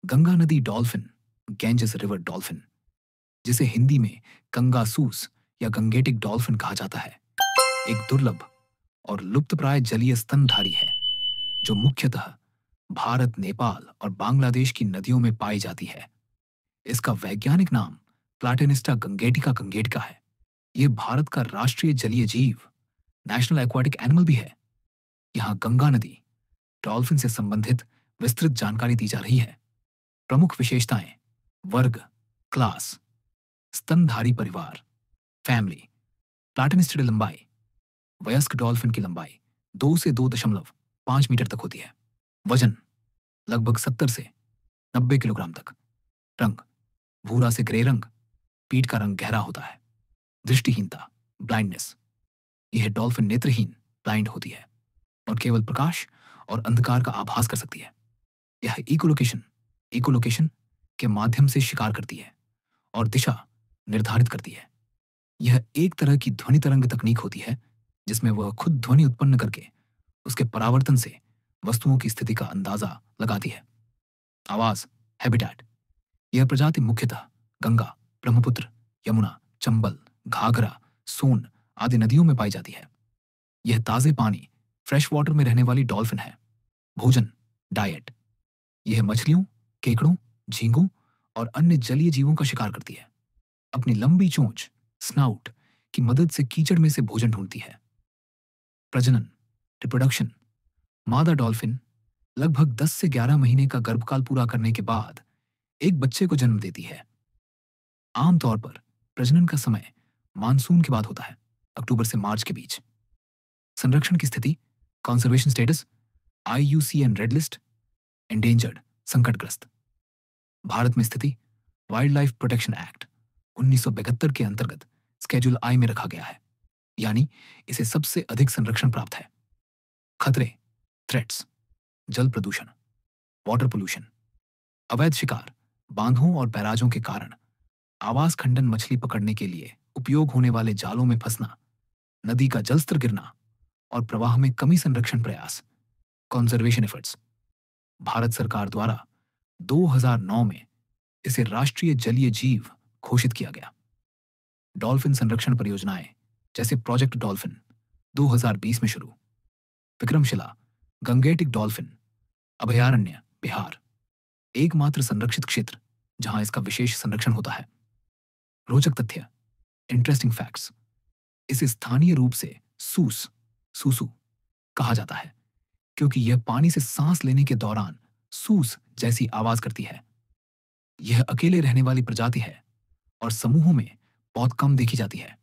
गंगा नदी dolphin, Ganges river dolphin, जिसे हिंदी में गंगासूस या गंगेटिक डॉल्फिन कहा जाता है, एक दुर्लभ और लुप्तप्राय जलीय स्तनधारी है जो मुख्यतः भारत, नेपाल और बांग्लादेश की नदियों में पाई जाती है। इसका वैज्ञानिक नाम प्लाटेनिस्टा गंगेटिका गंगेटिका है। यह भारत का राष्ट्रीय जलीय जीव, नेशनल एक्वाटिक एनिमल भी है। यहाँ गंगा नदी डॉल्फिन से संबंधित विस्तृत जानकारी दी जा रही है। प्रमुख विशेषताएं: वर्ग, क्लास, स्तनधारी परिवार, फैमिली, प्लाटेनिस्टिड लंबाई। वयस्क डॉल्फिन की लंबाई 2 से 2.5 मीटर तक होती है। वजन लगभग 70 से 90 किलोग्राम तक। रंग भूरा से ग्रे रंग, पीठ का रंग गहरा होता है। दृष्टिहीनता, ब्लाइंडनेस, यह डॉल्फिन नेत्रहीन, ब्लाइंड होती है और केवल प्रकाश और अंधकार का आभास कर सकती है। यह इकोलोकेशन के माध्यम से शिकार करती है और दिशा निर्धारित करती है। यह एक तरह की ध्वनि तरंग तकनीक होती है जिसमें वह खुद ध्वनि उत्पन्न करके उसके परावर्तन से वस्तुओं की स्थिति का अंदाजा लगाती है। आवाज, हैबिटेट, यह प्रजाति मुख्यतः गंगा, ब्रह्मपुत्र, यमुना, चंबल, घाघरा, सोन आदि नदियों में पाई जाती है। यह ताजे पानी, फ्रेश वाटर में रहने वाली डॉल्फिन है। भोजन, डाइट, यह मछलियों, केकड़ों, झींगों और अन्य जलीय जीवों का शिकार करती है। अपनी लंबी चोंच, स्नाउट की मदद से कीचड़ में से भोजन ढूंढती है। प्रजनन, रिप्रोडक्शन, मादा डॉल्फिन लगभग 10 से 11 महीने का गर्भकाल पूरा करने के बाद एक बच्चे को जन्म देती है। आमतौर पर प्रजनन का समय मानसून के बाद होता है, अक्टूबर से मार्च के बीच। संरक्षण की स्थिति, conservation status, IUCN red list, endangered, संकटग्रस्त। भारत में स्थिति वाइल्ड लाइफ प्रोटेक्शन एक्ट 1972 के अंतर्गत स्केड्यूल I में रखा गया है, यानी इसे सबसे अधिक संरक्षण प्राप्त है। खतरे, थ्रेट्स, जल प्रदूषण, वाटर पोल्यूशन, अवैध शिकार, बांधों और बैराजों के कारण, आवास खंडन मछली पकड़ने के लिए उपयोग होने वाले जालों में फंसना, नदी का जलस्तर गिरना और प्रवाह में कमी। संरक्षण प्रयास, कंजर्वेशन एफर्ट्स। भारत सरकार द्वारा 2009 में इसे राष्ट्रीय जलीय जीव घोषित किया गया। डॉल्फिन संरक्षण परियोजनाएं जैसे प्रोजेक्ट डॉल्फिन 2020 में शुरू। विक्रमशिला गंगेटिक डॉल्फिन अभयारण्य, बिहार, एकमात्र संरक्षित क्षेत्र जहां इसका विशेष संरक्षण होता है। रोचक तथ्य, इंटरेस्टिंग फैक्ट्स, इसे स्थानीय रूप से सूसू कहा जाता है क्योंकि यह पानी से सांस लेने के दौरान सूस जैसी आवाज करती है। यह अकेले रहने वाली प्रजाति है और समूहों में बहुत कम देखी जाती है।